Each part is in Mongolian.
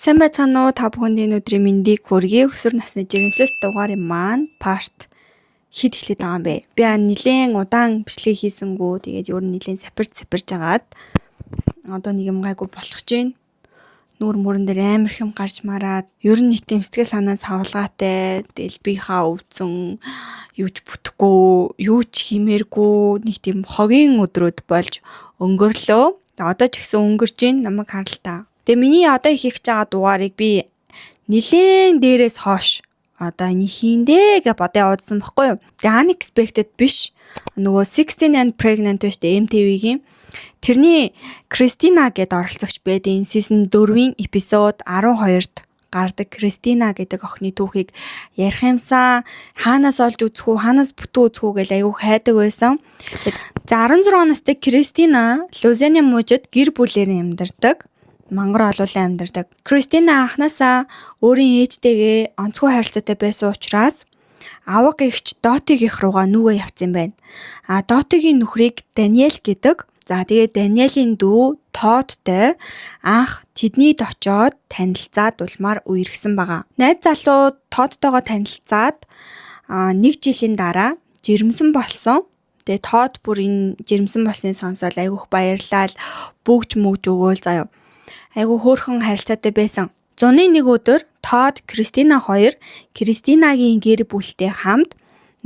Сайн байцгаана уу? Та бүхэнд энэ өдрийн мэндийг хүргэе. Өсвөр насны жирэмслэлт дугаарын маань part хэд эхлэх байгаа юм бэ? Би нэлээд удаан бичлэг хийсэнгүү. Тэгээд ер нь нэлээд сапирж агаад одоо нэг юм гайгүй болох гэж байна. Нүүр мөрөн дээр амар хэм гарч мараад ер нь нийт сэтгэл санаа савлгаатай. Тэгэл би хаа өвцөн юу ч бүтэхгүй, юу ч хиймээргүй нэг тийм хогийн өдрүүд болж өнгөрлөө. Одоо ч гэсэн өнгөрч байна. Намайг харалтаа. Тэгээ миний одоо хийх гэж байгаа дугаарыг би нэлээд дээрээс хоош одоо энэ хийндэ гэж бодё явуулсан байхгүй юу. Тэгээ unexpected биш. Нөгөө 16 and pregnant биш дээ MTV-гийн. Тэрний Кристина гэдэг оролцогч байдیں۔ Season 4-ийн эпизод 12-д гардаг Кристина гэдэг охины түүхийг ярих юмсан хаанаас олж үзэх үү, хаанаас бүтэн үзэх үү гэж айгүй хайдаг байсан. За 16 настай Кристина Лузены мужид гэр бүлээр амьдардаг. Мангар олуулан амьдардаг. Кристина анханасаа өөрийн ээжтэйгээ онцгой харилцаатай байсан учраас авга эгч Дотигийн руугаа нүгэ явцсан байна. Дотигийн нөхрийг Даниэл гэдэг. За тэгээд Даниэлийн дүү Тодтой анх тэднийд очоод танилцаад улмаар үерхсэн байгаа. Найз залуу Тодтойгоо танилцаад 1 жилийн дараа жирэмсэн болсон. Тэгээ Тод бүр энэ жирэмсэн болсныг сонсоод айгүйх баярлал бүгж мөгж өгөөл заяа. Айгу хөөрхөн харилцаатай байсан. Зуны нэг өдөр Тод, Кристина хоёр Кристинагийн гэр бүлтэй хамт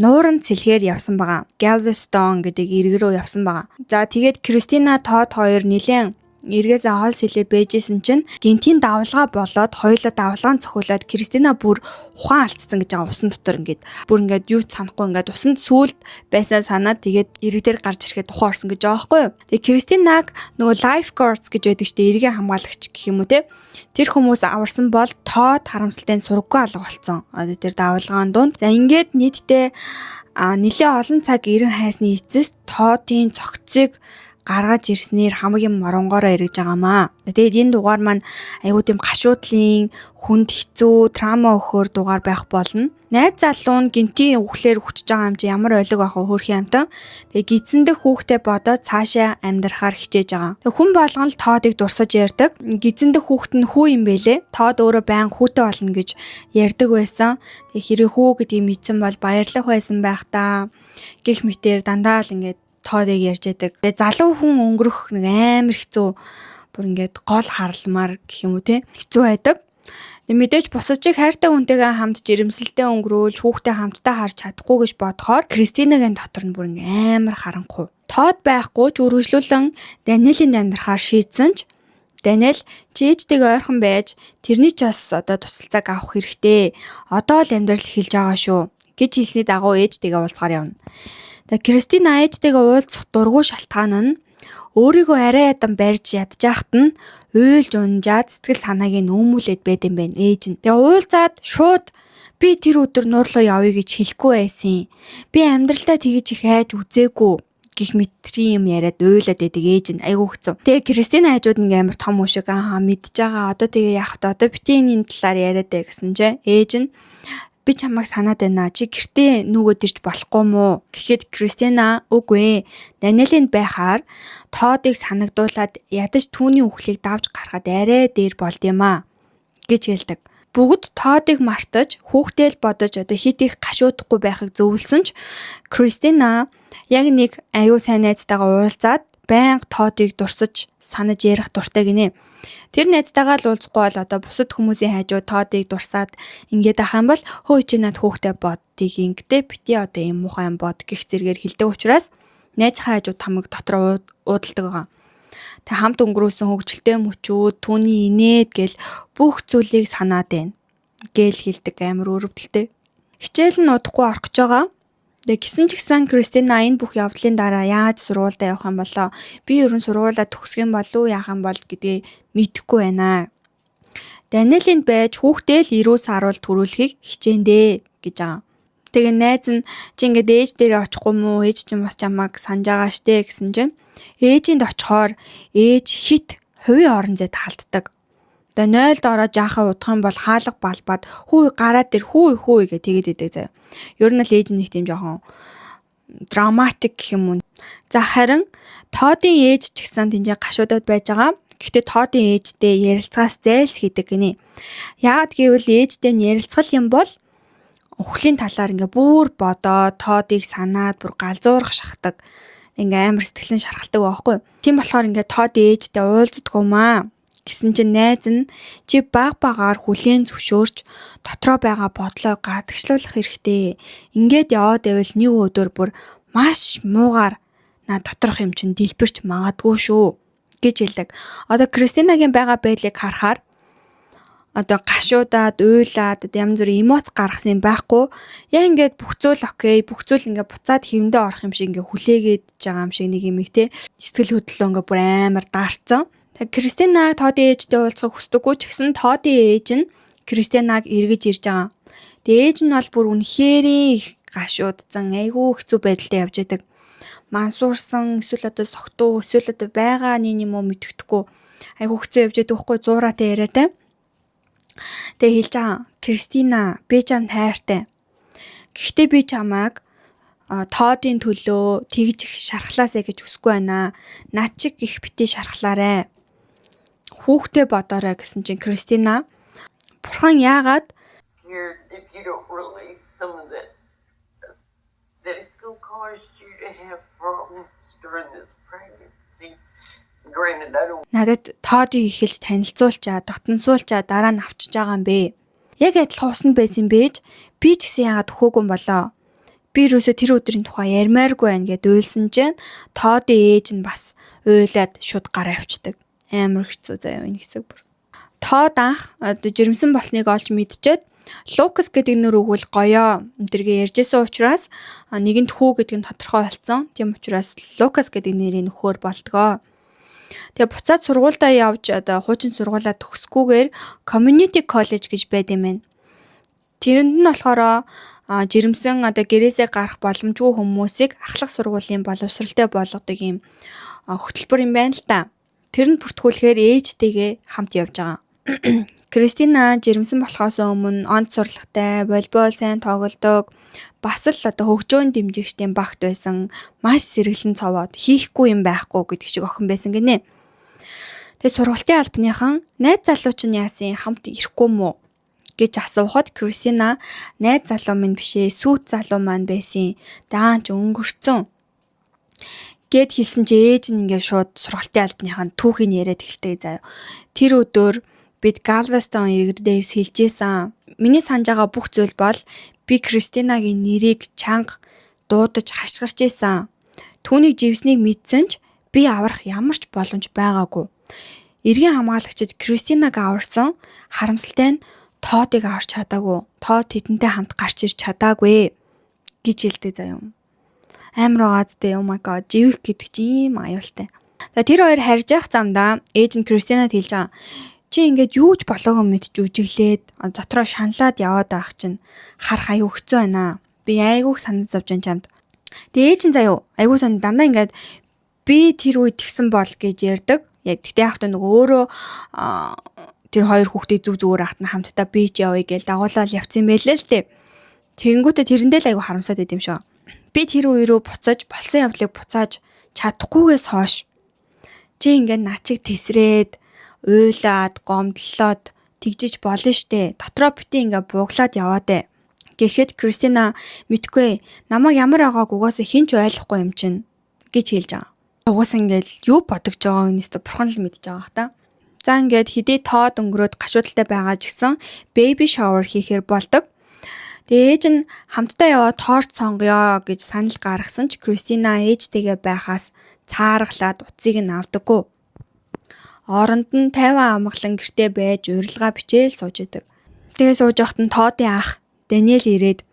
нууран цэлгээр явсан байгаа. Galveston гэдэг иргэ рүү явсан байгаа. За тэгээд Кристина Тод хоёр нэлээд эргээсээ хол сэлээ бэжсэн чинь гинтийн давлгаа болоод хоёулаа давлгаан цохиулаад Кристина бүр ухаан алдсан гэж байгаа усан дотор ингээд бүр ингээд юу ч санахгүй ингээд усанд сүулт байсан санаад тэгээд ирэг дээр гарч ирэхэд ухаан орсон гэж байгаа байхгүй юу. Тэгээд Кристинаг нөгөө lifeguards гэж байдаг штэ эргийн хамгаалагч гэх юм уу те. Тэр хүмүүс аварсан бол Тод харамсалтай сургаггүй алга болсон. Одоо тэр давлгаан дунд. За ингээд нийтдээ нэлээд олон цаг ирэн хайсны эцэст Тодын цогцыг гаргаж ирснээр хамаг юм моронгоороо эргэж байгаамаа. Тэгээд энэ дугаар маань айгуу тийм гашуудлын хүнд хэцүү трама өгөхөр дугаар байх болно. Найз залуу нь гинтийн үхлээр хүчж байгаа юм чи ямар ойлог байх вэ хөөрхийн амтан. Тэгээд гидсэндэх хүүхдээ бодоод цаашаа амьдрахаар хичээж байгаа. Тэгээд хүн болгон л Тодыг дурсаж ярьдаг. Гидсэндэх хүүхэд нь хүү юм бэлээ. Тод өөрөө баян хүүтэй болно гэж ярьдаг байсан. Тэгээд хэрэг хүү гэдгийг мэдсэн бол баярлах байсан байх та. Гэх мэтээр дандаа л ингээд Тодыг ярьж байдаг. Тэгээ залуу хүн өнгөрөх нэг амар хэцүү бүр ингээд гол харалмаар гэх юм уу те хэцүү байдаг. Тэгээ мэдээж бусад чиг хайртай хүнтэйгээ хамт жирэмсэлтэй өнгөрөөлж хүүхдээ хамтдаа харж чадахгүй гэж бодохоор Кристинагийн дотор нь бүр амар харанхуй. Тод байхгүй ч үргэлжлүүлэн Даниэлийн амьдрахаар шийдсэн ч Даниэл чи ээжтэйгээ ойрхон байж тэрний ч бас одоо тусалцааг авах хэрэгтэй. Одоо л амьдрал эхэлж байгаа шүү гэж хэлсний дагуу ээжтэйгээ уулзгаар явна. Тэгээ Кристина ээжтэйгээ уулзах дургүй шалтгаан нь өөрийгөө арай ядан барьж ядчихт нь уйлж унжаад сэтгэл санааг нь өөмүүлээд байд юм байна ээж нь. Тэгээ уулзаад шууд би тэр өдөр нуурлуу явъя гэж хэлэхгүй байсан. Би амьдралдаа тэгэж их айж үзээгүй гих мэтрийн юм яриад уйлаад байдаг ээж нь айгүй хэцүү. Тэгээ Кристина хажууд нэг амар том үшиг мэдж байгаа. Одоо тэгээ яах вэ? Одоо битийн энэ талаар яриад бай гэсэн чинь ээж нь би чамайг санаад байна. Чи гэртээ нүгөөд ирж болохгүй мүү? Гэхэд Кристина үгүй ээ. Даниэлийн байхаар Тодыг санагдуулаад ядаж түүний үхлийг давж гарахад арай дээр болд юм аа гэж хэлдэг. Бүгд Тодыг мартаж хүүхдээ л бодож одоо хит их гашуудахгүй байхыг зөвлөсөн ч Кристина яг нэг аюу сайн найзтайгаа уулзаад байнга Тодыг дурсаж санаж ярих дуртай гинэ. Тэр найзтайгаа л уулзахгүй бол одоо бусад хүмүүсийн хажуу Тодыг дурсаад ингээд ах юм бол хөөе чи над хүүхдээ боддгийг ингэдэ бити одоо юм муухай юм бод гэх зэрэгээр хэлдэг учраас найзынхаа хажуу тамиг дотроо уудалдаг байгаа. Тэг хамт өнгөрөөсөн хөвгчлөлтэй мөчүүд түүний инээд гэл бүх зүйлийг санаад байна гэл хэлдэг амар өрөвдөлтэй. Хичээл нь удахгүй орох гэж байгаа. Тэг гисэн ч гэсэн Кристина энэ бүх явдлын дараа яаж сургуультай явах юм болоо би ерөн сургуулаа төгсөх юм болов яах юм бол гэдгийг мэдэхгүй байна. Даниэлийн байж хүүхдээ л ирүү саруул төрүүлэхийг хичээндэ гэж байгаа. Тэгээ найз нь чи ингээд ээж дээрээ очихгүй мүү? Ээж чинь бас чамайг санаж байгаа штэ гэсэн чинь ээжинд очихоор ээж хит хувийн орон зайд халддаг. Тэгээ 0-д ороод жаахан удах юм бол хаалга балбаад хүү гараад ир хүү гэж тэгээд идэг заяа. Ер нь л ээж нэг тийм жоохон драматик гэх юм уу. За харин Тодын ээж ч гэсэн тэнцээ гашуудад байж байгаа. Гэхдээ Тодын ээжтэй ярилцахаас зайлсхийдэг гинэ. Яагаад гэвэл ээжтэй нь ярилцгал юм бол өхлийн талаар ингээ бүр бодоод Тодыг санаад бүр галзуурах шахдаг. Ингээ амар сэтгэлэн шархалдаг байхгүй. Тийм болохоор ингээ Тод ээжтэй уулздаггүй маа. Гэсэн чинь найз нь чи багаар хүлээн зөвшөөрч дотроо байгаа бодлоо гадагшлуулах хэрэгтэй. Ингээд яваад байвал нэг өдөр бүр маш муугаар доторх юм чинь дэлбэрч магадгүй шүү гэж хэлдэг. Одоо Кристинагийн байгаа байдлыг харахаар одоо гашуудаад, уйлаад, янз бүрийн эмоц гаргасан юм байхгүй. Яа ингээд бүх зүйл окей, бүх зүйл ингээд буцаад хэвэндээ орох юм шиг ингээд хүлээгээд байгаа юм шиг нэг юм их те. Сэтгэл хөдлөлөө ингээд бүр амар даарцсан. Кристина Тодын ээжтэй уулзах хүсдэггүй ч гэсэн Тодын ээж нь Кристинаг эргэж ирж байгаа. Тэгээ ээж нь бол бүр үнэхээр их гашуудсан, айгүй хэцүү байдалтай явж байдаг. Мансуурсан, эсвэл одоо согтуу, эсвэл одоо байгаа юм уу мэддэхгүй айгүй хэцүү явж байдаг байхгүй зуураатай яриатай. Тэгээ хэлж байгаа Кристина би чамд хайртай. Гэхдээ би чамайг Тодын төлөө тэгж их шархлаасаа гэж хүсэхгүй байна. Над чиг их битээ шархлаарэ. Хүүхдээ бодоорой гэсэн чинь Кристина бурхан яагаад if you don't release some of that it's going to cause you to have problems during this pregnancy. Granted, I don't. Надад Тодыг эхэлж танилцуулчаа, дотносуулчаа дараа нь авчиж байгаа юм бэ. Яг адилхан усанд байсан бэж би ч гэсэн яагаад өхөөгүй юм болоо. Би юусоо тэр өдрийн тухай ярмааргүй байна гэд уйлсан чинь Тодын ээж нь бас уйлаад шууд гараа авчдаг. Амар хэцүү заяа энэ хэсэг бүр. Тод анх одоо жирэмсэн болсныг олж мэдчихэд Лукас гэдэг нэр өгвөл гоёо энтергээ ярьжсэн учраас нэгэнд хүү гэдэг нь тодорхой болсон. Тийм учраас Лукас гэдэг нэрийн нөхөр болдгоо. Тэгээ буцаад сургуультай явж одоо хуучин сургуулаа төгсгүүгээр community college гэж байд юм байна. Тэрэнд нь болохоор жирэмсэн одоо гэрээсээ гарах боломжгүй хүмүүсийг ахлах сургуулийн боловсралтай болгодог юм хөтөлбөр юм байна л та. Тэр нь бүртгүүлэхээр ээжтэйгээ хамт явж байгаа. Кристина жирэмсэн болохоос өмнө онц сурлагатай, волейбол сайн тоглодог, бас л одоо хөгжөөнд дэмжигчдийн багт байсан, маш сэргэлэн цовоод хийхгүй юм байхгүй гэдэг шиг охин байсан гинэ. Тэгээ сургалтын албаныхан найз залууч нь яасан хамт ирэхгүй мүү гэж асуухад Кристина найз залуу минь бишээ, сүйт залуу маань байсан. Даанч өнгөрцөн гэд хэлсэн чи ээж нь ингээд шууд сургалтын албаныхан түүхийг яриад эхэлдэг заяа. Тэр өдөр бид Галвестон иргэр дээрс хэлжсэн. Миний санаж байгаа бүх зүйл бол би Кристинагийн нэрийг чанга дуудаж хашгирч ийсэн. Түүнийг живснийг мэдсэн ч би аврах ямар ч боломж байгаагүй. Эргийн хамгаалагчид Кристинаг аварсан харамсалтай нь Тодыг аварч чадаагүй. Тод тэдэнтэй хамт гарч ирч чадаагүй гэж хэлдэг заяа. Амар угаадтай oh my god живэх гэдэг чинь ийм аюултай. Тэр хоёр харьж явах замдаа ээж нь Кристинад хэлж байгаа. Чи ингээд юу ч болоогүй мэдж үжиглээд дотроо шаналаад яваад байх чинь харах аюу хэцүү байна. Би айгүйх санаа зовж ан чамд. Тэгээ ээж нь заяа айгуу сан дандаа ингээд би тэр үед тэгсэн бол гэж ярьдаг. Яг тэгтээ яах вэ нөгөө өөрөө тэр хоёр хүүхдээ зүгээр ахт нь хамтдаа бич явъя гэж дагуулаад явцсан байлээ л тээ. Тэгэнгүүтээ тэрэндээ л айгуу харамсаад идэм шүү. Би тэр үе рүү буцаж болсон явдлыг буцааж чадахгүйгээс хойш чи ингээд начиг тесрээд уйлаад гомдлоод тэгжиж болно штэ. Дотроо бити ингээд бууглаад яваад гэхэд Кристина мэдгүй намайг ямар байгааг угаасаа хинч ойлгохгүй юм чинь гэж хэлж байгаа. Угаасаа ингээд юу бодож байгааг нь өстө бурхан л мэдж байгаа хта. За ингээд хэдий Тод өнгөрөөд гашуудалтай байгаа ч гэсэн baby shower хийхээр болдог. Тэгээ ээж нь хамтдаа яваад торт сонгоё гэж санал гаргасан ч Кристина ээжтэйгээ байхаас цааргалаад утсыг нь авдаггүй. Оронд нь 50 амгалан гэртээ байж урилга бичээл сууж идэг. Тэгээ сууж явахт нь Тодын ах Даниэл ирээд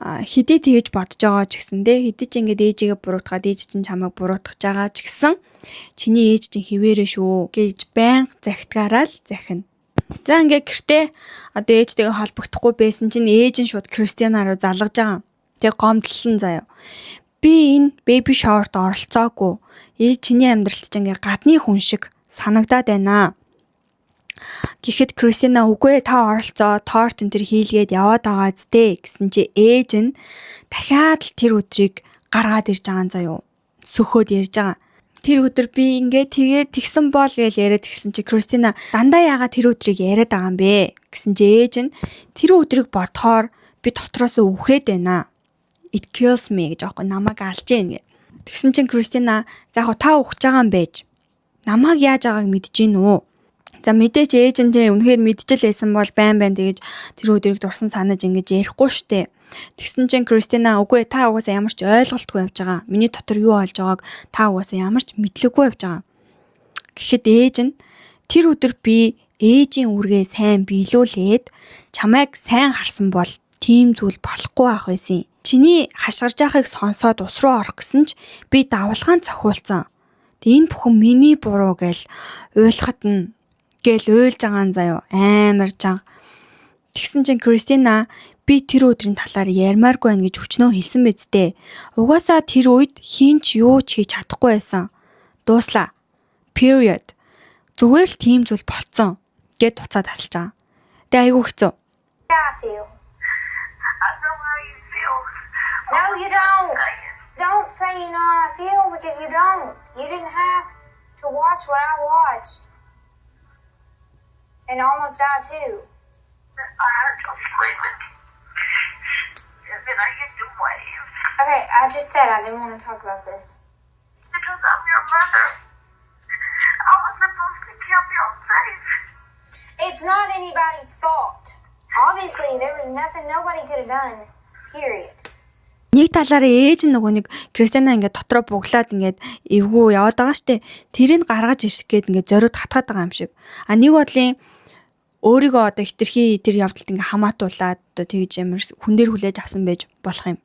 хэдий тэгэж бодож байгаа ч гэсэн хэдий ч ингээд ээжигээ буруутгаад ээж чинь чамайг буруутгаж байгаа ч гэсэн чиний ээж чинь хിവэрэ шүү гэж байнга захидгаараа л захина. За ингээд гэртээ одоо ээжтэйгээ холбогдохгүй байсан чинь ээж нь шууд Кристина руу залгаж байгаа. Тэгээ гомдлон заяа. Би энэ baby shower-т оролцоогүй. Ээж чиний амьдралд ч ингээд гадны хүн шиг санагдаад байна. Гэхэд Кристина үгүй та оролцоо торт энэ төр хийлгээд яваад байгаа зү гэсэн чи ээж нь дахиад л тэр өдрийг гаргаад ирж байгаа заяа. Сөхөөд ярьж байгаа. тэр өдөр би ингээд тэгээд тэгсэн бол гэж яриад тэгсэн чи Кристина дандаа яагаад тэр өдрийг яриад байгаа юм бэ гэсэн чи ээж нь тэр өдрийг бодохоор би дотроос үхээд байна. It kills me гэж аахгүй намайг алж гин гэ. Тэгсэн чин Кристина за яг та ухаж байгаа юм байж. Намайг яаж байгааг мэдэж гин үү? За мэдээч ээж нь тэ үнэхээр мэдчихэл байсан бол байн тэгэж тэр өдрийг дурсан санаж ингэж ярихгүй штэ. Тэгсэн чин Кристина үгүй та угаасаа ямар ч ойлголтгүй явж байгаа. Миний дотор юу болж байгааг та угаасаа ямар ч мэдлэггүй явж байгаа. Гэхэд ээж нь тэр өдөр би ээжийн үргээ сайн биелүүлээд чамайг сайн харсан бол тийм зүйл болохгүй байх байсан. Чиний хашгирж байгааг сонсоод ус руу орох гэсэн ч би давалгаан цохиулсан. Энэ бүхэн миний буруу гэж уйлахад нь гэл уйлж байгаа нь заяо амар чанга. Тэгсэн чин Кристина би тэр өдрийн талаар ярмааргүй байна гэж өчнөө хэлсэн биз дээ. Угаасаа тэр үед хинч юу ч хийж чадахгүй байсан. Дууслаа. Period. Зүгээр л тийм зүйл болцсон гэд туцаад тасалж байгаа. Тэгээ айгүй хэцүү. I feel. I know how you feel. No, you don't. Don't say you know how I feel because you don't. You didn't have to watch what I watched. And almost died too. I heard you screaming. And then I hit the wave. Okay, I just said I didn't want to talk about this. Because I'm your mother. I was supposed to keep you safe. It's not anybody's fault. Obviously, there was nothing nobody could have done. Period. Нэг талаараа ээж нь нөгөө нэг Кристина ингээд дотроо буглаад ингээд эвгүй яваад байгаа штэ. Тэрийг гаргаж ирсэх гээд ингээд зориуд хатгаад байгаа юм шиг. А нэг бодлын өөрийгөө одоо хитрхи тэр явдалд ингээд хамаатуулаад одоо тэгж амар хүн дээр хүлээж авсан байж болох юм.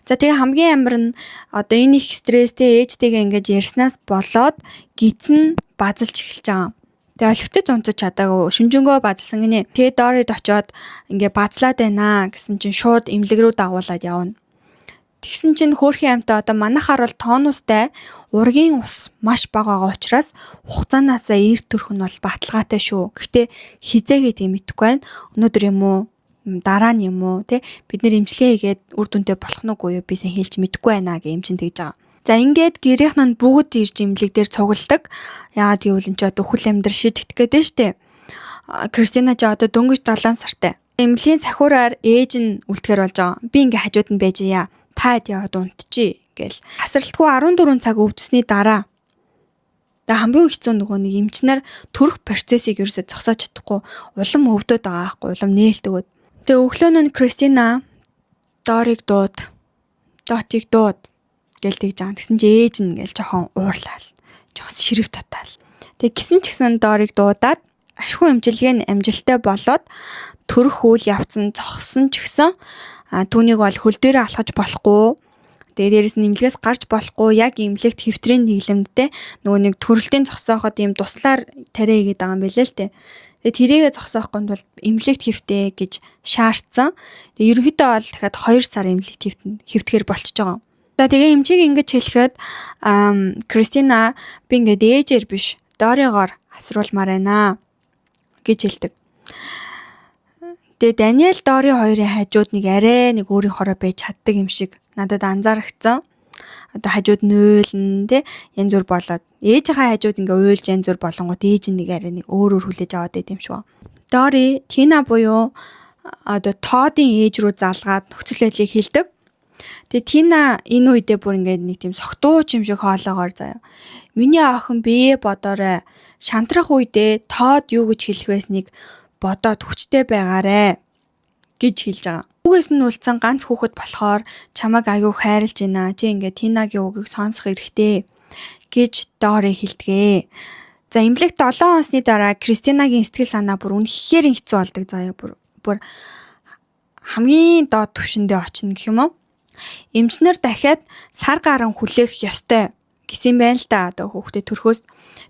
За тэгээ хамгийн амар нь одоо энэ их стресстэй ээжтэйгээ ингээд ярьснаас болоод гидсэн базалж эхэлж байгаа. Тэгээ олигтой зунцаж чадаагүй шүнжэнгөө базалсан гинэ. Тэгээ Дорид очоод ингээ базлаад байна гэсэн чинь шууд имлэг рүү дагуулад явна. Тэгсэн чинь хөөрхийн амтаа одоо манайхаар бол тоонустай ургийн ус маш бага байгаа учраас хугацаанаасаа эрт төрөх нь бол баталгаатай шүү. Гэхдээ хизээгээ тийм мэдэхгүй байна. Өнөөдөр юм уу? Дараа нь юм уу? Тэ бид нэр имчилгээ хийгээд үр дүнтэй болох нь үгүй юу? Би сайн хэлж мэдэхгүй байна гэж эмчин тэгж байгаа. За ингээд гэрийнх нь бүгд ирж имлэг дээр цугладаг. Яагаад гэвэл энэ ч одоо хүл амьдрал шийдэгдэх гэдэг штэ. Кристина ч одоо дөнгөж 7 сартай. Имлийн сахиураар ээж нь үлдэхэр болж байгаа. Би ингээ хажууд нь байж яа. Таад яваад унтчи гэл. Хасралтгүй 14 цаг өвдсөний дараа. Тэгээ хамгийн хэцүү нөгөө нэг эмчнэр төрөх процессыг ерөөсөй зогсоож чадахгүй улам өвдөд байгаа байхгүй улам нээлтгөөд. Тэгээ өглөөнөө нь Кристина Дориг дууд. Дотыг дууд гэл тэгж байгаа. Тэгсэн чи ээж нь ингээл жоохон уурлал. Жоос ширэв татаал. Тэг гисэн ч гэсэн Дориг дуудаад ашгүй имчилгээ нь амжилттай болоод төрөх үйл явцсан зогссон ч гэсэн түүнийг бол хөл дээрээ алхаж болохгүй. Тэгээ дээрэс нь имлгээс гарч болохгүй. Яг имлэгт хэвтрийн дэглэмдтэй нөгөө нэг төрөлтийн зогсооход ийм туслаар тариа хийгээд байгаа юм билээ л те. Тэгээ тэрийгэ зогсоохгүй бол имлэгт хэвтээ гэж шаардсан. Тэгээ ерөнхийдөө бол дахиад 2 сар имлэгт хэвтгэхэр болчихж байгаа. За тэгээ эмчийг ингэж хэлэхэд Кристина би ингээд ээжээр биш Доригоор асруулмаар байна гэж хэлдэг. Тэгээ Даниэл Дори хоёрын хажууд нэг арай нэг өөрийн хороо байж чаддаг юм шиг надад анзаарчихсан. Одоо хажууд нөөлн тэ янз бүр болоод ээжийнхээ хажууд ингээ уйлж янз бүр болонгууд ээж нэг арай нэг өөрөөр хүлээж аваад байт юм шиг. Дори Тина буюу одоо Тодын ээж рүү залгаад нөхцөл байдлыг хэлдэг. Тэгээ Тина энэ үедээ бүр ингээд нэг тийм согтууч юм шиг хоолоогоор заяа. Миний охин бие бодоорой. Шантрах үедээ Тод юу гэж хэлэх байсныг бодоод хүчтэй байгаарэ гэж хэлж байгаа. Үгээс нь үлдсэн ганц хүүхэд болохоор чамайг аягүй хайрлж байна. Чи ингээд Тинагийн үгийг сонсох хэрэгтэй гэж Дори хэлдгээ. За имлэгт 7 хоносны дараа Кристинагийн сэтгэл санаа бүр үнэхээр хэцүү болдог заяа. Бүр хамгийн доод түвшиндээ очино гэх юм уу? Эмчнэр дахиад сар гарan хүлээх ёстой гэсэн байна л да одоо хүүхдээ төрхөөс.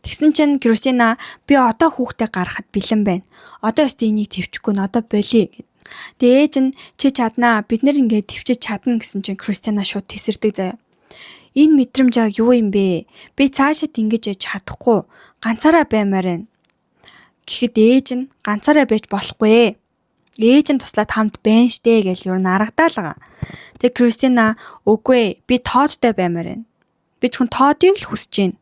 Тэгсэн чинь Кристина би одоо хүүхдээ гаргахад бэлэн байна. Одоо өстө энийг твчихгүй н одоо болиё гэд. Тэгээ ээж нь чи чаднаа бид нэр ингээд твчиж чадна гэсэн чинь Кристина шууд тесэрдэг заяа. Энэ мэдрэмж яг юу юм бэ? Би цаашаа ингэж яж чадахгүй ганцаараа баймаар байна. Гэхэд ээж нь ганцаараа байж болохгүй. Ээж нь туслаад хамт байна штэ гэж юу нарагдаал байгаа. Тэгээ Кристина үгүй би Тодтой баймаар байна Би зөвхөн Тодыг л хүсэж байна.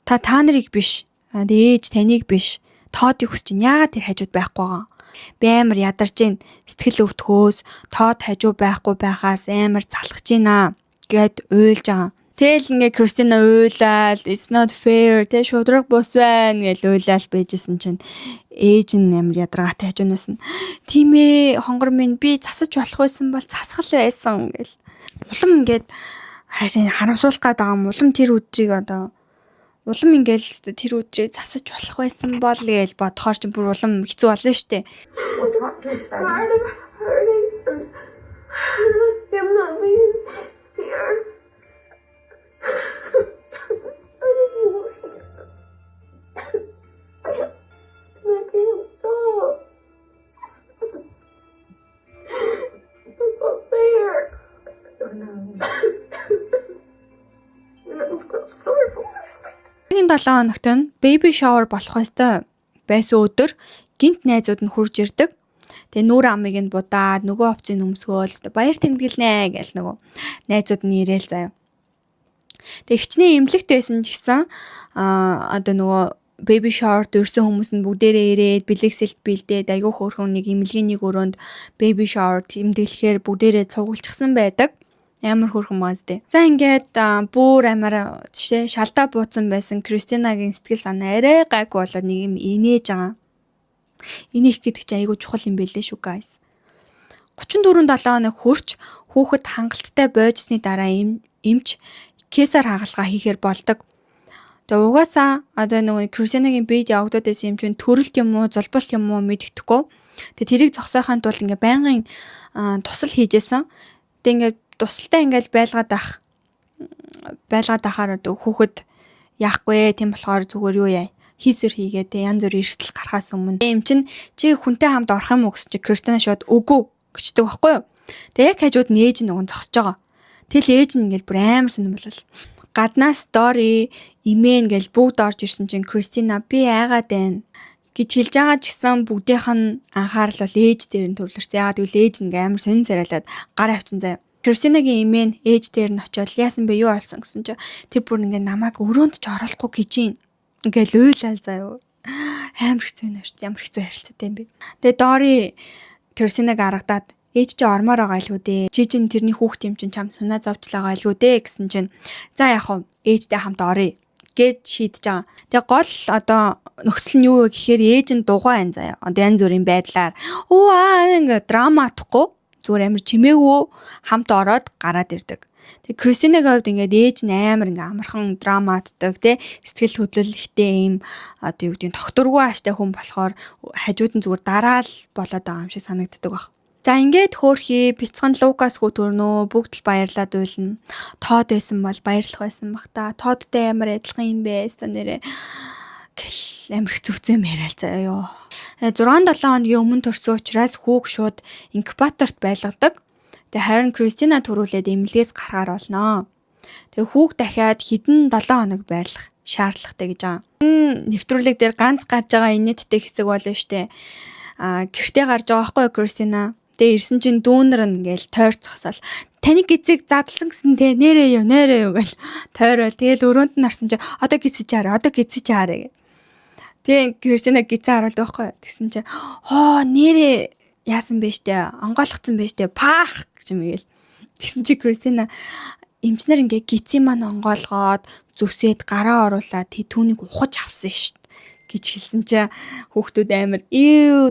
Та нарыг биш. Ээж таныг биш. Тодыг хүсэж байна. Яагаад тэр хажууд байхгүй байгаа? Би амар ядарч байна. Сэтгэл өвтгөөс Тод хажуу байхгүй байхаас амар залхаж байна гэд уйлж байгаа. Тэгэл ингээ Кристина уйлал it's not fair тэ шудраг бус байна гэж уйлал байжсэн чинь ээж нь амар ядаргаатай хажуунаас нь тийм ээ хонгор минь би засаж болох байсан бол засгал байсан гэл. Улам ингээд хаашаа харамсуулах гээд байгаа юм. Улам тэр өдрийг одоо улам ингээл тэр өдрийг засаж болох байсан бол гэж бодохоор ч бүр улам хэцүү болно штэ. Tired of hurting and him not being here. I didn't want him. I can't stop. It's not fair. I'm so sorry for what happened. Энэ 7 хоногт нь baby shower болох байсан өдөр гинт найзууд нь хурж ирдэг. Тэгээ нүүр амыг нь будаад нөгөө овцын өмсгөөл баяр тэмдэглэнэ гэж нөгөө найзууд нь ирээл заяа. Тэгээ хичнээн эмнэлэгт байсан ч гэсэн одоо нөгөө baby shower дөрсөн хүмүүс нь бүгдээрээ ирээд бэлэксэлт бэлдээд айгүй хөөрхөн нэг эмнэлгийн нэг өрөөнд baby shower тэмдэглэхээр бүгдээрээ цугулчихсан байдаг. Амар хөөрхөн маастэй. За ингээд бүр амар жишээ шалдаа бууцсан байсан Кристинагийн сэтгэл санаа арай гайгүй болоод нэг юм инээж байгаа. Инех гэдэг чинь айгүй чухал юм байлээ шүү guys. 34-7 хоног хөрч хүүхэд хангалттай бойжсны дараа эмч кесар хагалгаа хийхээр болдог. Тэгээ угаасаа одоо нөгөө Кристинагийн биед явагдаад байсан юм чинь төрөлт юм уу, золболт юм уу мэддэхгүй. Тэгээ тэрийг зогсоохын тулд ингээ байнгын тусал хийжсэн. Тэгээ ингээ тусалтай ингээл байлгаад ахаар одоо хүүхэд яахгүй тийм болохоор зүгээр юу яа хийсвэр хийгээ тэ янз бүр эрсдэл гарахаас өмнө эм чин чи хүнтэй хамт орох юм уу гэсэн чи Кристина шууд үгүй гэждэг байхгүй юу. Тэгээ яг хажууд нь ээж нь уг зогсож байгаа. Тэгэл ээж нь ингээл бүр амар сонирмолол. Гаднаас story имэн гэж бүгд орж ирсэн чинь Кристина би айгаад байна гэж хэлж байгаа ч гэсэн бүгдийнх нь анхаарал бол ээж дээр нь төвлөрсөн. Яагаад гэвэл ээж нэг амар сонир царайлаад гар авчин заяа. Кристинагийн имэн ээж дээр нь очиод яасан бэ юу болсон гэсэн чи тэр бүр ингээ намайг өрөөнд ч оруулахгүй гэж юм. Ингээл уйлал заяа. Амар хэцүү нэрч ямар хэцүү харилцаатай юм бэ. Тэгээ Дори Кристинаг аргадаад ээж чи ормоор байгаа илүү дээ. Чи чинь тэрний хүүхд юм чинь чам санаа зовж байгаа илүү дээ гэсэн чинь за яах вэ ээжтэй хамт оръё гэж шийдэж байгаа. Тэгээ гол одоо нөхцөл нь юу вэ гэхээр ээж нь дугаа байна заяа. Одоо янз бүрийн байдлаар ингээ драма атахгүй зүгээр амар чимээгүү хамт ороод гараад ирдэг. Тэгээ Кристинагийн хувьд ингээд ээж нь амар ингээ амархан драматдаг тий сэтгэл хөдлөлттэй юм одоо юу гэдэг нь тогтургүй ааштай хүн болохоор хажууд нь зүгээр дараал болоод байгаа юм шиг санагддаг баг. За ингээд хөөрхий бяцхан Лукас хүү төрнөө бүгд л баярлаад уйлна. Тод байсан бол баярлах байсан бах та. Тодтай ямар адилхан юм бэ? Эсвэл нэрээ амар хэцүү юм яриа л заяа ёо. 6-7 хоногийн өмнө төрсөн учраас хүүг шууд инкубаторт байлгадаг. Тэгээ харин Кристина төрүүлээд эмнэлгээс гарахаар болноо. Тэгээ хүүг дахиад хэдэн 7 хоног байрлах шаардлагатай гэж байгаа. Энэ нэвтрүүлэг дээр ганц гарч байгаа инээдтэй хэсэг болно штэ. Гэртээ гарч байгаа байхгүй Кристина. Тэгээ ирсэн чинь дүүнер нь ингээл тойрч зогсоол. Таны гизэг задлан гэсэн те нэрээ юу гэл тойрол. Тэгэл өрөөнд нь харсан чинь одоо гизэж хараа. Тэгээ Кристина гизээ харуулдаг байхгүй. Тэгсэн чинь нэрээ яасан бэ штэ онгойлгоцсон бэ штэ паах гэж мэгэл. Тэгсэн чи Кристина эмчнэр ингээ гизээ маань онгойлгоод зүсээд гараа оруулаад түүнийг ухаж авсан штэ гэж хэлсэн чи хүүхдүүд амар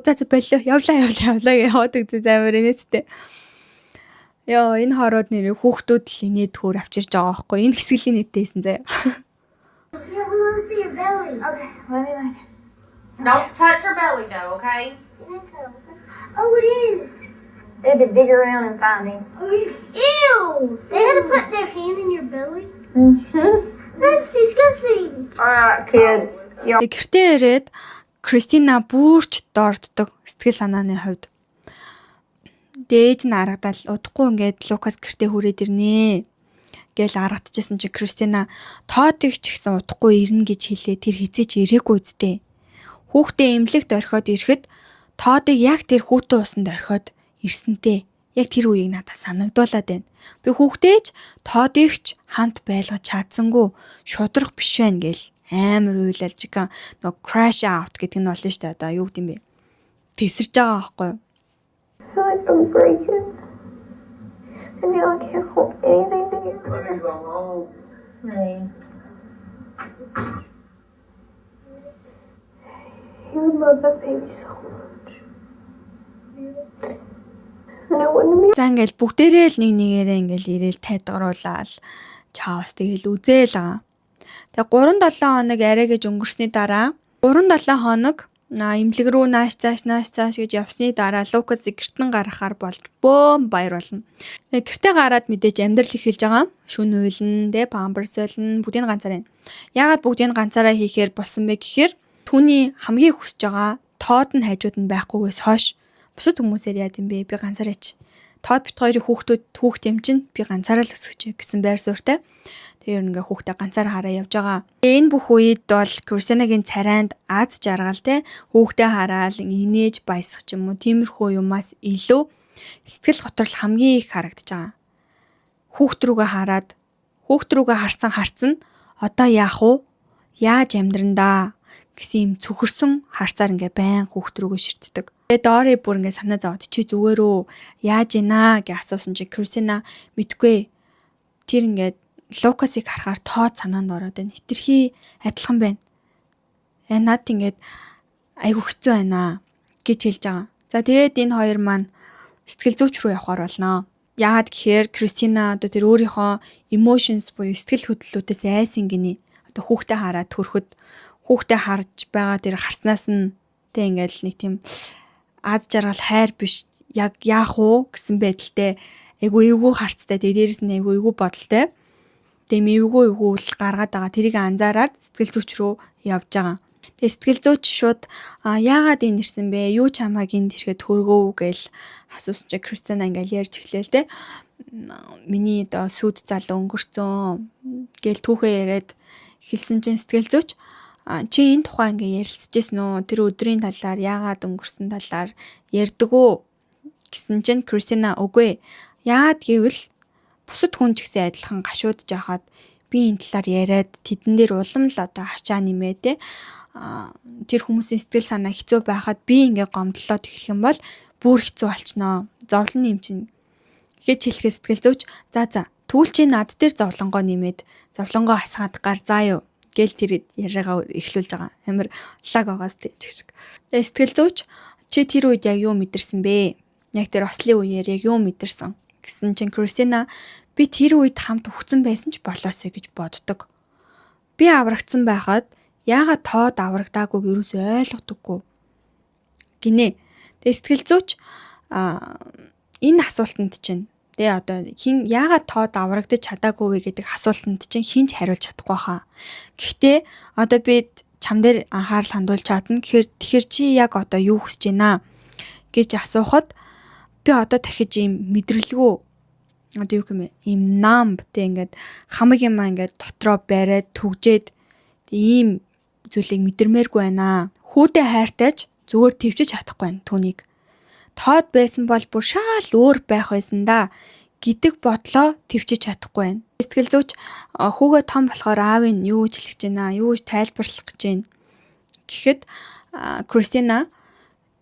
за болоо явлаа яваад гэдэг амар инээдтэй. Ёо энэ хороод нэр хүүхдүүд л инээд хөөр авчирж байгаа байхгүй. Энэ хэсгийн нэттэйсэн заяа. Yeah, we want to see your belly. Okay, let me look. Don't touch your belly though, okay? Oh, it is. They had to dig around and find him. Oh, ew! They had to put their hand in your belly? That's disgusting. Alright, kids. Y'all. Гэртээ ирээд Кристина бүрч доорддог сэтгэл санааны хувьд. Дээж нь аргадал удахгүй ингээд Лукас гэртээ хүрээд ирнэ гэж аргадчихсан чи Кристина Тодыг ч гэсэн удахгүй ирнэ гэж хэлээ. Тэр хизээч ирээгүй үсттэй. Хүүхдээ эмнэлэгт орхиод ирэхэд Тодыг яг тэр хүүтэн усанд орхиод ирсэнтэй. Яг тэр үеийг надад санагдуулаад байна. Би хүүхдээч тоодыгч хамт байлгаж чадсангүй шудрах биш байна гэл амар уйлал жихэн нөгөө crash out гэдэг нь болно шүү дээ. Одоо юу гэдэм бэ? Тесэрч байгаа байхгүй юу? I feel like I'm breaking. And now I can't hold anything together. Let me go home. Hey. He would love that baby so much. And I wouldn't be. За ингээл бүгдээрээ л нэг нэгээрээ ингээл ирээл тайдгаруулаад чаавс тэгэл үзээл байгаа. Тэгээ 3-7 хоног арай гэж өнгөрсний дараа 3-7 хоног имлэг рүү нааш цааш гэж явсны дараа Лукас гэртэн гарахаар болж бөөм баяр болно. Тэгээ гэртээ гараад мэдээж амьдрал эхэлж байгаа. Шүн уйлн, памперс уйлн, бүгдийг ганцаараа. Яагаад бүгдийг ганцаараа хийхээр болсон бэ гэхээр түүний хамгийн хүсэж байгаа Тод нь хажууд нь байхгүйгээс хойш бусад хүмүүсээр яад юм бэ? Би ганцаараач. Тод бит хоёрын хүүхд юм чинь би ганцаараа л өсгөж гэсэн байр суурьтай. Тэгээ ингээ хүүхдээ ганцаараа хараа явж байгаа. Энэ бүх үед бол Кристинагийн царайнд аз жаргал те хүүхдээ хараал инээж баясах ч юм уу тиймэрхүү юмас илүү сэтгэл готрол хамгийн их харагдаж байгаа. Хүүхд рүүгээ харсан одоо яах вэ? Яаж амьдрандаа гэсэн юм цөхөрсөн харцаар ингээ байн хүүхд рүүгээ ширтдэг. Тэгээ Дори бүр ингээ санаа зовоод чи зүгээр үү? Яаж ийна гэж асуусан чи Кристина мэдгүй. Тэр ингээ Лукасыг харахаар тоод санаанд ороод байна. Хитрхи адилхан байна. Над ингээд айгу хэцүү байна гэж хэлж байгаа. За тэгээд энэ хоёр маань сэтгэл зүйч рүү явахаар болно. Яагаад гэхээр Кристина одоо тэр өөрийнхөө emotions буюу сэтгэл хөдлөлүүдээс айсан гинэ. Одоо хүүхдээ хараад төрөхөд хүүхдээ харж байгаа тэр харснаас нь тэг ингээд нэг тийм аз жаргал хайр биш яг яах вэ гэсэн байдалтай айгу эвгүй харцтай. Тэгээд дээрэс нь айгу эвгүй бодолтой. Тэгээ эвгүй гаргаад байгаа. Тэрийг анзаараад сэтгэл зүйч рүү явж байгаа. Тэгээ сэтгэл зүйч шууд яагаад энэ ирсэн бэ? Юу ч хамаагүй энд ирэхэд хөргөв гээл асуусан чи Кристина ингээл ярьж эхлэв те. Миний одоо сүд залуу өнгөрцөн гээл түүхээ яриад хэлсэн чинь сэтгэл зүйч чи энэ тухай ингээ ярилцчихсэн үү? Тэр өдрийн талаар яагаад өнгөрсөн талаар ярьдаг уу гэсэн чинь Кристина үгүй. Яагаад гэвэл бусад хүн ч гэсэн адилхан гашуудж байхад би энэ талаар яриад тэдэн дээр улам л одоо хачаа нэмээ те. Тэр хүмүүсийн сэтгэл санаа хэцүү байхад би ингээ гомдлоод эхлэх юм бол бүр хэцүү болчихноо. Зовлон юм чинь гэж хэлэхэд сэтгэл зүйч за тэгвэл чи над дээр зовлонгоо нэмээд зовлонгоо хасгаад гар заа юу гэл тэр яриагаа эхлүүлж байгаа. Амар лаг байгаас тэгж шиг. Тэгээ сэтгэл зүйч чи тэр үед яг юу мэдэрсэн бэ? Яг тэр ослын үеэр яг юу мэдэрсэн гэсэн чинь Кристина би тэр үед хамт өгцөн байсан ч болоосэй гэж боддог. Би аврагдсан байхад яагаад Тод аврагдаагүйг ерөөсөө ойлгодоггүй гинэ. Тэгээ сэтгэл зүйч энэ асуултанд чинь тэгээ одоо хин яагаад Тод аврагдаж чадаагүй вэ гэдэг асуултанд чинь хинч хариулж чадахгүй хаа. Гэхдээ одоо би чам дээр анхаарал хандуулж чадна. Тэгэхээр чи яг одоо юу хүсэж байна гэж асуухад би одоо дахиж ийм мэдрэлгүй одоо юу гэмэ ийм numb тэ ингээд хамаг юм ингээд дотроо бариад түгжээд ийм зүйлийг мэдэрмээргүй байна. Хүүдээ хайртайч зүгээр твчиж чадахгүй байна түүнийг. Тод байсан бол бүр шал өөр байх байсан да гэдэг бодлоо твчиж чадахгүй байна. Сэтгэл зүйч хүүгээ том болохоор аав нь юу гэж хэлж байна, юу гэж тайлбарлах гэж байна гэхэд Кристина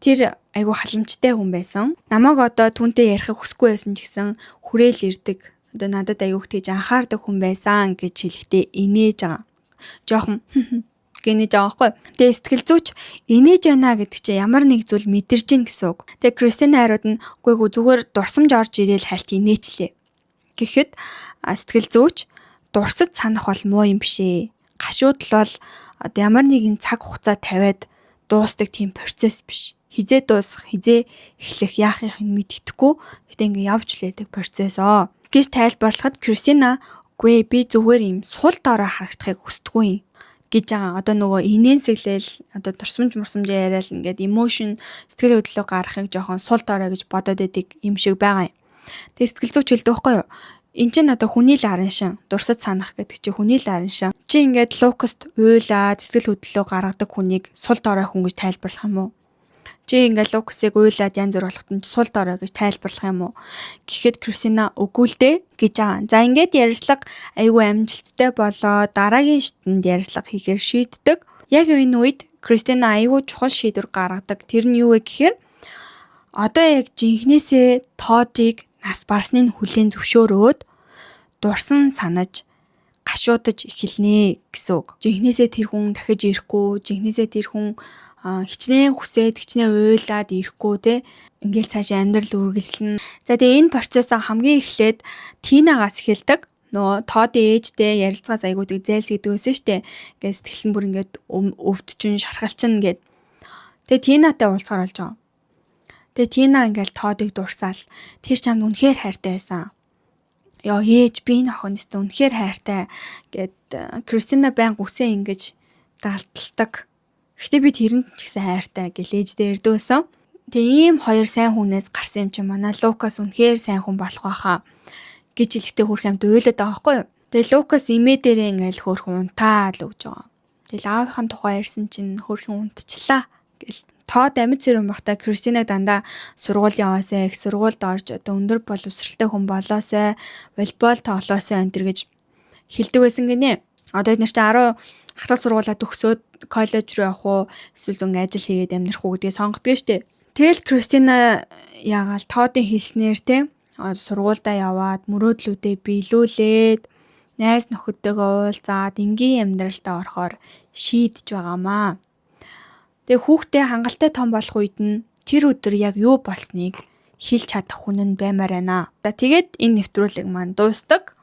тэр айгу халамжтай хүн байсан. Намайг одоо түүнтэй ярихыг хүсэхгүй байсан ч гэсэн хүрээл ирдэг. Одоо надад аюух тэгж анхаардаг хүн байсан гэж хэлэхдээ инээж байгаа. Жохон гинэж байгаа байхгүй. Тэгээ сэтгэл зүйч инээж байна гэдэг чинь ямар нэг зүйл мэдэрж гин гэсэн үг. Тэгээ Кристина хариуд нь үгүй зүгээр дурсамж орж ирээл хальт инээчлээ. Гэхэд сэтгэл зүйч дурсаж санах бол муу юм бишээ. Гашуудлал бол одоо ямар нэгэн цаг хугацаа тавиад дуустдаг тийм процесс биш. Хизээ дуусах, хизээ эхлэх яахыг нь мэддэхгүй. Гэтэ ингээ явж лээдэг процесс гэж тайлбарлахад Кристина үгүй би зүгээр юм сул дорой харагдахыг хүсдэггүй юм гэж байгаа. Одоо нөгөө инээнсэглэл одоо дурсамж яриад ингээд emotion сэтгэл хөдлөлөө гаргахыг жоохон сул дорой гэж бодоод байдаг юм шиг байгаа юм. Тэгээ сэтгэл зүйч хэлдэг байхгүй юу? Энд чинь одоо хүний л арын шин дурсаж санах гэдэг чинь хүний л арын шин. Чи ингээд Лукаст уйлаад сэтгэл хөдлөлөө гаргадаг хүнийг сул дорой хүн гэж тайлбарлах юм уу? Чи ингээл Лукасыг уйлаад янз бүр болгоход сул дорой гэж тайлбарлах юм уу? Гэхэд Кристина үгүй л дээ гэж байгаа. За ингээд ярилцлага айгүй амжилттай болоо дараагийн шатнд ярилцлага хийхээр шийддэг. Яг энэ үед Кристина айгүй чухал шийдвэр гаргадаг. Тэр нь юу вэ гэхээр одоо яг жинхнээсээ Тодыг нас барсны хүлээн зөвшөөрөөд дурсан санаж гашуудаж эхэлнэ гэсэн үг. Жинхнээсээ тэр хүн дахиж ирэхгүй, жинхнээсээ тэр хүн хичнээн хүсээд хичнээн уйлаад ирэхгүй те ингээл цаашаа амьдрал үргэлжлэнэ. За тэгээ энэ процессоо хамгийн эхлээд Тинагаас эхэлдэг. Нөгөө Тодын ээжтэй ярилцлагаас айгуу тэг зайлс гэдэг байсан штэ. Ингээд сэтгэл нь бүр ингээд өвдчин шархалчин гэд. Тэгээ Тинатай уулзгаар болж байгаа. Тэгээ Тина ингээл Тодыг дурсаал. Тэр чамд үнэхээр хайртай байсан. Яа ээж би энэ охиноос үнэхээр хайртай гэд Кристина байнга үсээ ингэж далталдаг. Гэхдээ би тэрэнд ч гэсэн хайртай гэж ээждээ ирдөөсөн. Тэгээ ийм хоёр сайн хүнээс гарсан юм чи манай Лукас үнэхээр сайн хүн болох байхаа гэж хэлэхдээ хөрх юмд уйлаад байгаа байхгүй юу. Тэгээ Лукас имээ дээрээ ингээл хөрх унтаа л өгж байгаа. Тэгэл аавынхаа тухай ярьсан чинь хөрх унтчлаа гэл. Тод амьд зэрэг багтаа Кристинаг дандаа сургууль яваасаа их сургуульд орж одоо өндөр боловсралтай хүн болоосай, волейбол тоглоосай энэ төр гэж хэлдэг байсан гинэ. Одоо эдгээр чинь 10 ахлах сургуулаа төгсөөд коллеж руу явах уу эсвэл зүүн ажил хийгээд амьдрах уу гэдгийг сонгодог штеп. Тэгэл Кристина яагаал Тодын хэлснээр те сургуульдаа яваад мөрөөдлүүдээ биелүүлээд найз нөхөдтэйгээ уулзаад энгийн амьдралтаа орохоор шийдэж байгаамаа. Тэгээ хүүхдээ хангалттай том болох үед нь тэр өдөр яг юу болсныг хэлж чадах хүн нь баймаар байна. За тэгээд энэ нэвтрүүлэг маань дуустдаг.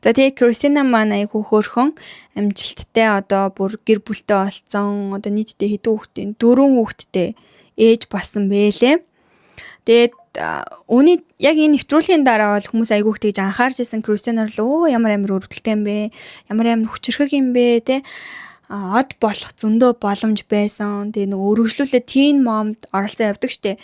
За тэгээ Кристина маань айгүй хөөрхөн амжилттай одоо бүр гэр бүлтэй олцсон. Одоо нийтдээ хэдэн хүүхдээ 4 хүүхэдтэй ээж болсон бэлээ. Тэгээд үүний яг энэ нэвтрүүлгийн дараа бол хүмүүс айгүй их тэгж анхаарч ирсэн Кристина руу ямар өрөвдөлтэй юм бэ? Ямар хүчрхэг юм бэ те? Од болох зөндөө боломж байсан. Тэгээ нэг өргөжлүүлээ teen momд оролцоо явдаг штэ.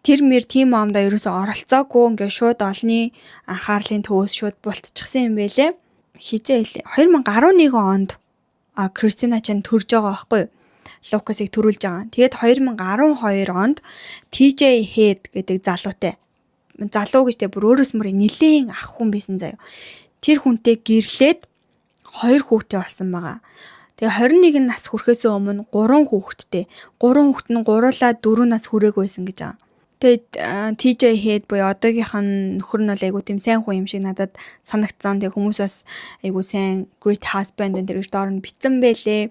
Тэр мэр teen momда ерөөсөө оролцоогүй ингээ шууд олны анхаарлын төвөөс шууд бултчихсан юм байлээ. Хизээ 2011 онд Кристина чанд төрж байгаа байхгүй юу? Лукасыг төрүүлж байгаа. Тэгээд 2012 онд TJ Head гэдэг залуутай. Залуу гэж тэ бүр өөрөөс мөр нилээн ах хүн байсан заяа. Тэр хүнтэй гэрлээд 2 хүүхдээ болсон байгаа. Тэгээ 21 нас хүрэхээс өмнө 3 хүүхэдтэй. 3 хүүхэд нь гуруулаа 4 нас хүрээг байсан гэж байгаа. Тэгээд TJ Head буюу одоогийнх нь нөхөр нь бол айгу тийм сайн хүн юм шиг надад санагдсан. Тэгээ хүмүүс бас айгу сайн great husband энэ гэж доор нь битсэн байлээ.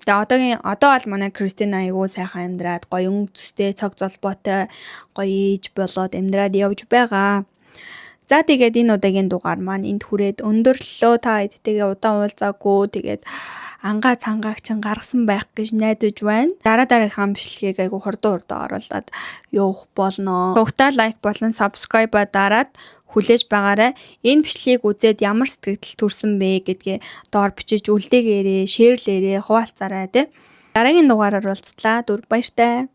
Тэгээ одоо бол манай Кристина айгу сайхан амьдраад гоё өнгө зүстэй цог золбоотой гоё ээж болоод амьдраад явж байгаа. За тэгээд энэ удаагийн дугаар маань энд хүрээд өндөрлөлөө. Та эдтэйгээ удаан уулзаагүй. Тэгээд ангаа цангаагч гаргасан байх гэж найдаж байна. Дараагийнхаа бичлэгийг айгу хурдан оруулаад явах болно. Тугтаа лайк болон subscribe дараад хүлээж байгаарай. Энэ бичлэгийг үзээд ямар сэтгэл төрсөн бэ гэдгээ доор бичиж үлдээгээрээ, шеэрлээрээ, хуваалцаарай тий. Дараагийн дугаараар уулзлаа. Баяртай.